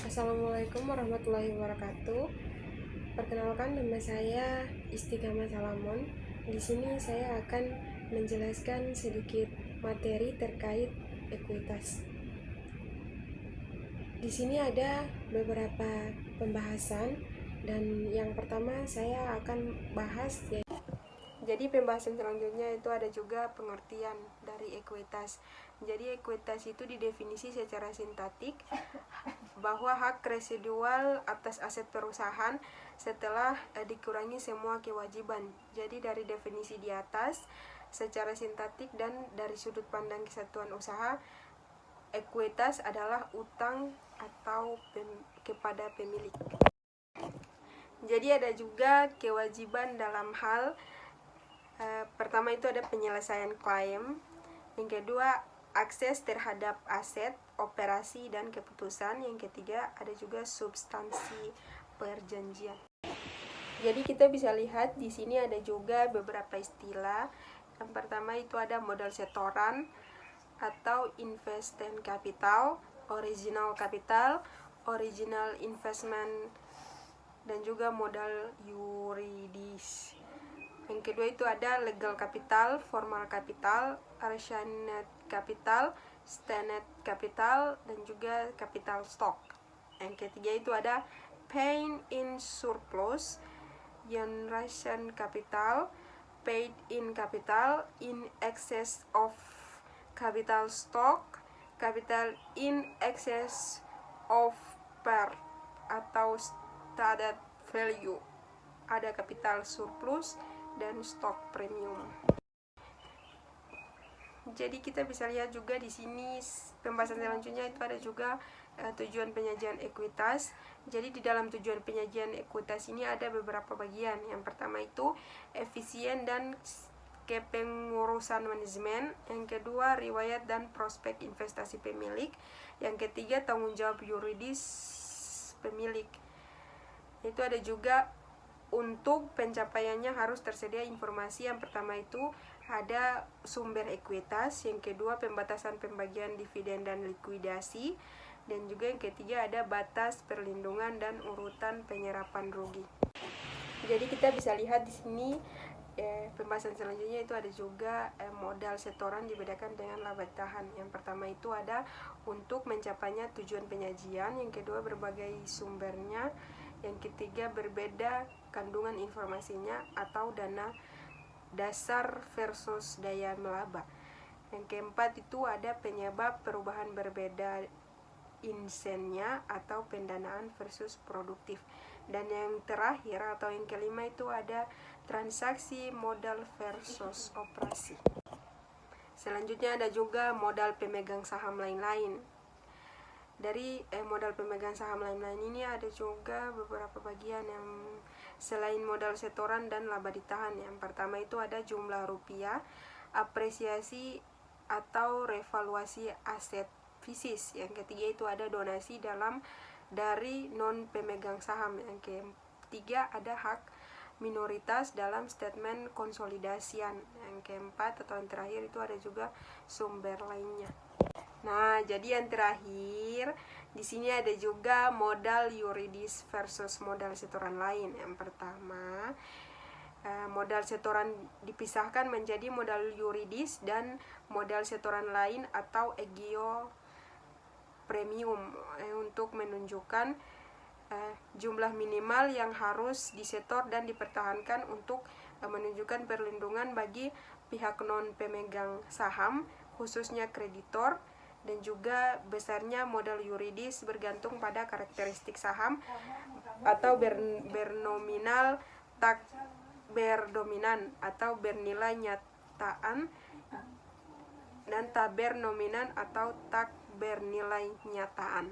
Assalamualaikum warahmatullahi wabarakatuh. Perkenalkan, nama saya Istiqamah Salamon. Di sini saya akan menjelaskan sedikit materi terkait ekuitas. Di sini ada beberapa pembahasan dan yang pertama saya akan bahas. Jadi pembahasan selanjutnya itu ada juga pengertian dari ekuitas. Jadi ekuitas itu didefinisi secara sintaktik bahwa hak residual atas aset perusahaan setelah dikurangi semua kewajiban. Jadi dari definisi di atas secara sintaktik dan dari sudut pandang kesatuan usaha, ekuitas adalah utang atau kepada pemilik. Jadi ada juga kewajiban dalam hal pertama itu ada penyelesaian klaim, yang kedua akses terhadap aset, operasi dan keputusan, yang ketiga ada juga substansi perjanjian. Jadi kita bisa lihat di sini ada juga beberapa istilah. Yang pertama itu ada modal setoran atau investment capital, original capital, original investment, dan juga modal yuridis. Yang kedua itu ada legal capital, formal capital, assigned capital, standard capital, dan juga capital stock. Yang ketiga itu ada paid in surplus, generation capital, paid in capital, in excess of capital stock, capital in excess of par atau stated value. Ada capital surplus dan stok premium. Jadi kita bisa lihat juga di sini pembahasan selanjutnya itu ada juga tujuan penyajian ekuitas. Jadi di dalam tujuan penyajian ekuitas ini ada beberapa bagian. Yang pertama itu efisien dan kepengurusan manajemen. Yang kedua riwayat dan prospek investasi pemilik. Yang ketiga tanggung jawab yuridis pemilik. Itu ada juga untuk pencapaiannya harus tersedia informasi. Yang pertama itu ada sumber ekuitas, yang kedua pembatasan pembagian dividen dan likuidasi, dan juga yang ketiga ada batas perlindungan dan urutan penyerapan rugi. Jadi kita bisa lihat di sini pembahasan selanjutnya itu ada juga modal setoran dibedakan dengan laba tahan. Yang pertama itu ada untuk mencapainya tujuan penyajian, yang kedua berbagai sumbernya, yang ketiga berbeda kandungan informasinya atau dana dasar versus daya melaba. Yang keempat itu ada penyebab perubahan berbeda insennya atau pendanaan versus produktif. Dan yang terakhir atau yang kelima itu ada transaksi modal versus operasi. Selanjutnya ada juga modal pemegang saham lain-lain. Dari modal pemegang saham lain-lain ini ada juga beberapa bagian yang selain modal setoran dan laba ditahan. Yang pertama itu ada jumlah rupiah, apresiasi atau revaluasi aset fisis. Yang ketiga itu ada donasi dari non pemegang saham. Yang ketiga ada hak minoritas dalam statement konsolidasian. Yang keempat atau yang terakhir itu ada juga sumber lainnya. Nah, jadi yang terakhir di sini ada juga modal yuridis versus modal setoran lain. Yang pertama, modal setoran dipisahkan menjadi modal yuridis dan modal setoran lain atau egio premium untuk menunjukkan jumlah minimal yang harus disetor dan dipertahankan untuk menunjukkan perlindungan bagi pihak non pemegang saham, khususnya kreditor, dan juga besarnya modal yuridis bergantung pada karakteristik saham atau bernominal, tak berdominan atau bernilai nyataan, dan tak bernominan atau tak bernilai nyataan.